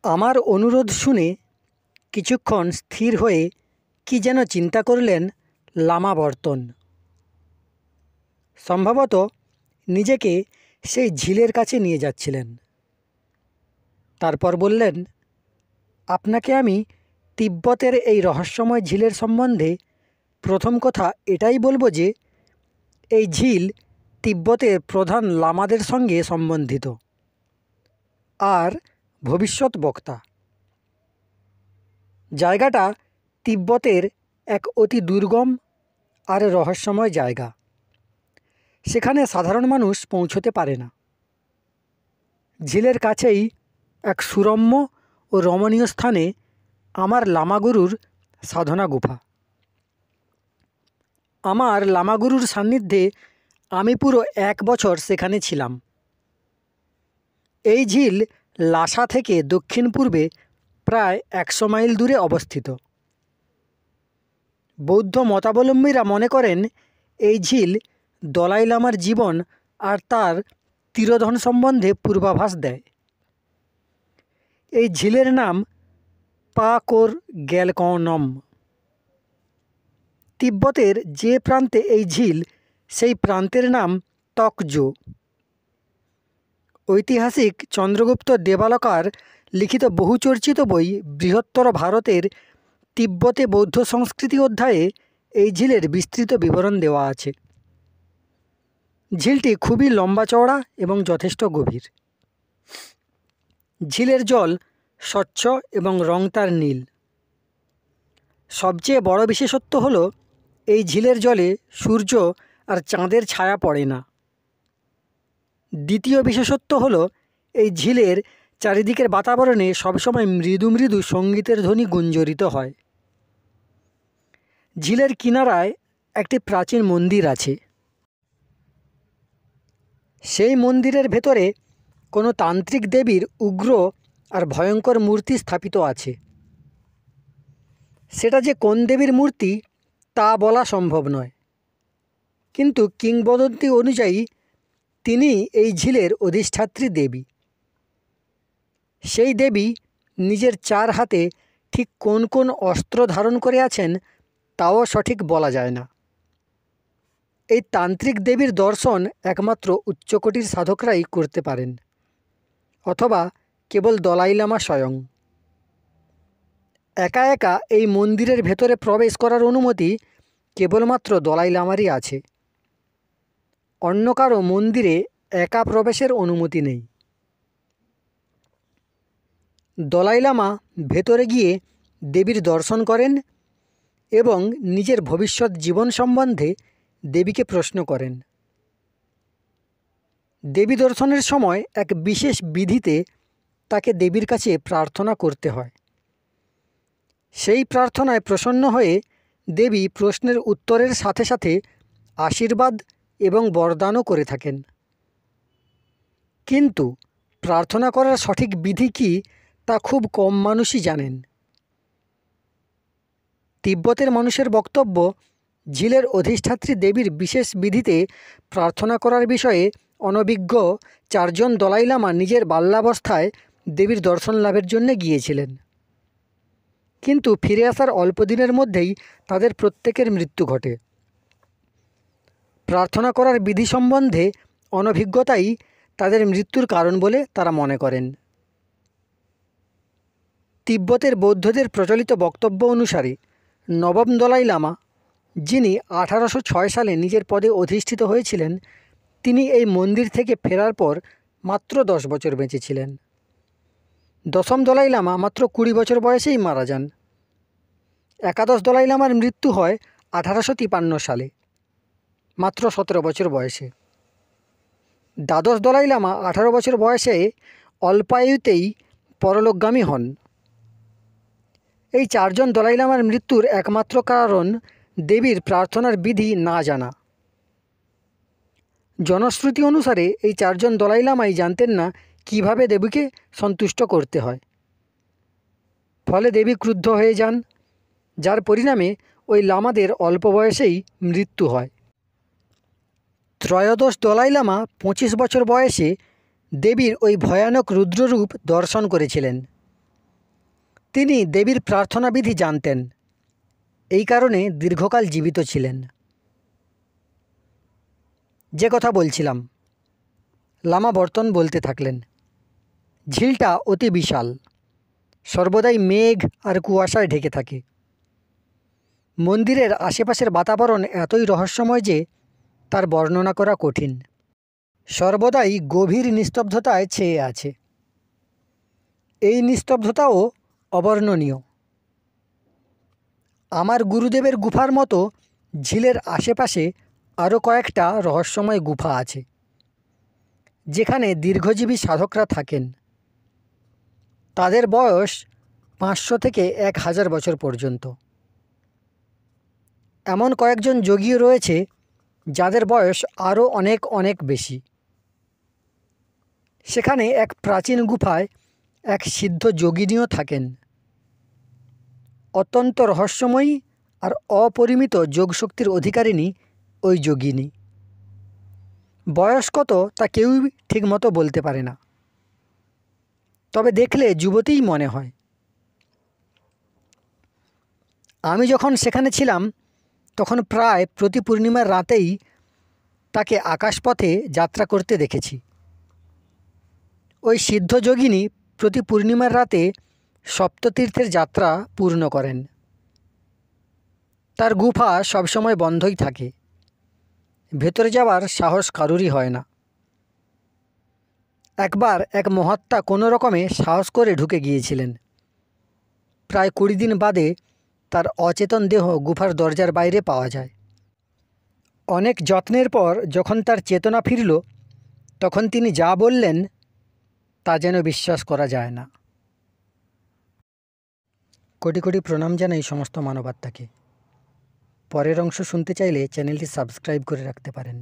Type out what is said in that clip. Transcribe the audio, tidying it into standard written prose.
আমার অনুরোধ শুনে কিছুক্ষণ স্থির হয়ে কী যেন চিন্তা করলেন লামা বর্তন। সম্ভবত নিজেকে সেই ঝিলের কাছে নিয়ে যাচ্ছিলেন। তারপর বললেন, আপনাকে আমি তিব্বতের এই রহস্যময় ঝিলের সম্বন্ধে প্রথম কথা এটাই বলবো যে এই ঝিল তিব্বতের প্রধান লামাদের সঙ্গে সম্বন্ধিত আর ভবিষ্যৎ বক্তা। জায়গাটা তিব্বতের এক অতি দুর্গম আর রহস্যময় জায়গা। সেখানে সাধারণ মানুষ পৌঁছতে পারে না। ঝিলের কাছেই এক সুরম্য ও রমণীয় স্থানে আমার লামাগুরুর সাধনা গুফা। আমার লামাগুরুর সান্নিধ্যে আমি পুরো 1 বছর সেখানে ছিলাম। এই ঝিল লাসা থেকে দক্ষিণ পূর্বে প্রায় 100 মাইল দূরে অবস্থিত। বৌদ্ধ মতাবলম্বীরা মনে করেন এই ঝিল দলাই লামার জীবন আর তার তিরোধান সম্বন্ধে পূর্বাভাস দেয়। এই ঝিলের নাম পাকোর গ্যালকনম। তিব্বতের যে প্রান্তে এই ঝিল সেই প্রান্তের নাম তকজো। ঐতিহাসিক চন্দ্রগুপ্ত দেবালকার লিখিত বহুচর্চিত বই বৃহত্তর ভারতের তিব্বতে বৌদ্ধ সংস্কৃতি অধ্যায়ে এই ঝিলের বিস্তৃত বিবরণ দেওয়া আছে। ঝিলটি খুবই লম্বা চওড়া এবং যথেষ্ট গভীর। ঝিলের জল স্বচ্ছ এবং রং তার নীল। সবচেয়ে বড় বিশেষত্ব হলো এই ঝিলের জলে সূর্য আর চাঁদের ছায়া পড়ে না। দ্বিতীয় বিশেষত্ব হলো এই ঝিলের চারিদিকের বাতাবরণে সবসময় মৃদু মৃদু সঙ্গীতের ধ্বনি গুঞ্জরিত হয়। ঝিলের কিনারায় একটি প্রাচীন মন্দির আছে। সেই মন্দিরের ভেতরে কোনো তান্ত্রিক দেবীর উগ্র আর ভয়ঙ্কর মূর্তি স্থাপিত আছে। সেটা যে কোন দেবীর মূর্তি তা বলা সম্ভব নয়, কিন্তু কিংবদন্তি অনুযায়ী তিনি এই ঝিলের অধিষ্ঠাত্রী দেবী। সেই দেবী নিজের 4 হাতে ঠিক কোন কোন অস্ত্র ধারণ করে আছেন তাও সঠিক বলা যায় না। এই তান্ত্রিক দেবীর দর্শন একমাত্র উচ্চকোটির সাধকরাই করতে পারেন, অথবা কেবল দলাই লামা স্বয়ং। একা একা এই মন্দিরের ভেতরে প্রবেশ করার অনুমতি কেবলমাত্র দলাই লামারই আছে। অন্য কারো মন্দিরে একা প্রবেশের অনুমতি নেই। দলাই লামা ভেতরে গিয়ে দেবীর দর্শন করেন এবং নিজের ভবিষ্যৎ জীবন সম্বন্ধে দেবীকে প্রশ্ন করেন। দেবী দর্শনের সময় এক বিশেষ বিধিতে তাকে দেবীর কাছে প্রার্থনা করতে হয়। সেই প্রার্থনায় প্রসন্ন হয়ে দেবী প্রশ্নের উত্তরের সাথে সাথে আশীর্বাদ এবং বরদানও করে থাকেন। কিন্তু প্রার্থনা করার সঠিক বিধি কী তা খুব কম মানুষই জানেন। তিব্বতের মানুষের বক্তব্য, ঝিলের অধিষ্ঠাত্রী দেবীর বিশেষ বিধিতে প্রার্থনা করার বিষয়ে অনভিজ্ঞ 4 জন দলাই লামা নিজের বাল্যাবস্থায় দেবীর দর্শন লাভের জন্য গিয়েছিলেন, কিন্তু ফিরে আসার অল্প দিনের মধ্যেই তাদের প্রত্যেকের মৃত্যু ঘটে। প্রার্থনা করার বিধি সম্বন্ধে অনভিজ্ঞতাই তাদের মৃত্যুর কারণ বলে তারা মনে করেন। তিব্বতের বৌদ্ধদের প্রচলিত বক্তব্য অনুসারে নবম দলাই লামা, যিনি 1806 সালে নিজের পদে অধিষ্ঠিত হয়েছিলেন, তিনি এই মন্দির থেকে ফেরার পর মাত্র 10 বছর বেঁচেছিলেন। দশম দলাই লামা মাত্র 20 বছর বয়সেই মারা যান। একাদশ দলাই লামার মৃত্যু হয় 1853 সালে, মাত্র 17 বছর বয়সে। দ্বাদশ দলাই লামা 18 বছর বয়সে অল্পায়ুতেই পরলোকগামী হন। এই 4 জন দলাই লামার মৃত্যুর একমাত্র কারণ দেবীর প্রার্থনার বিধি না জানা। জনশ্রুতি অনুসারে এই 4 জন দলাই লামাই জানতেন না কিভাবে দেবীকে সন্তুষ্ট করতে হয়। ফলে দেবী ক্রুদ্ধ হয়ে যান, যার পরিণামে ওই লামাদের অল্প বয়সেই মৃত্যু হয়। ত্রয়োদশ দলাই লামা 25 বছর বয়সে দেবীর ওই ভয়ানক রুদ্ররূপ দর্শন করেছিলেন। তিনি দেবীর প্রার্থনাবিধি জানতেন, এই কারণে দীর্ঘকাল জীবিত ছিলেন। যে কথা বলছিলাম, লামা বর্তন বলতে থাকলেন, ঝিলটা অতি বিশাল, সর্বদাই মেঘ আর কুয়াশায় ঢেকে থাকে। মন্দিরের আশেপাশের বাতাবরণ এতই রহস্যময় যে তার বর্ণনা করা কঠিন। সর্বদাই গভীর নিস্তব্ধতায় ছেয়ে আছে। এই নিস্তব্ধতাও অবর্ণনীয়। আমার গুরুদেবের গুফার মতো ঝিলের আশেপাশে আরও কয়েকটা রহস্যময় গুফা আছে, যেখানে দীর্ঘজীবী সাধকরা থাকেন। তাদের বয়স 500 থেকে 1000 বছর পর্যন্ত। এমন কয়েকজন যোগীও রয়েছে যাদের বয়স আরও অনেক অনেক বেশি। সেখানে এক প্রাচীন গুফায় এক সিদ্ধ যোগিনীও থাকেন। অত্যন্ত রহস্যময়ী আর অপরিমিত যোগশক্তির অধিকারিণী ওই যোগিনী। বয়স কত তা কেউই ঠিকমতো বলতে পারে না, তবে দেখলে যুবতীই মনে হয়। আমি যখন সেখানে ছিলাম তখন প্রায় প্রতি পূর্ণিমার রাতেই তাকে আকাশপথে যাত্রা করতে দেখেছি। ওই সিদ্ধ যোগিনী প্রতি পূর্ণিমার রাতে সপ্ততীর্থের যাত্রা পূর্ণ করেন। তার গুফা সবসময় বন্ধই থাকে, ভেতরে যাওয়ার সাহস কারুরই হয় না। একবার এক মহাত্মা কোনো রকমে সাহস করে ঢুকে গিয়েছিলেন। প্রায় 20 দিন বাদে তার অচেতন দেহ গুফার দরজার বাইরে পাওয়া যায়। অনেক যত্নের পর যখন তার চেতনা ফিরল, তখন তিনি যা বললেন তা যেন বিশ্বাস করা যায় না। কোটি কোটি প্রণাম জানাই সমস্ত মানবাত্মাকে। পরের অংশ শুনতে চাইলে চ্যানেলটি সাবস্ক্রাইব করে রাখতে পারেন।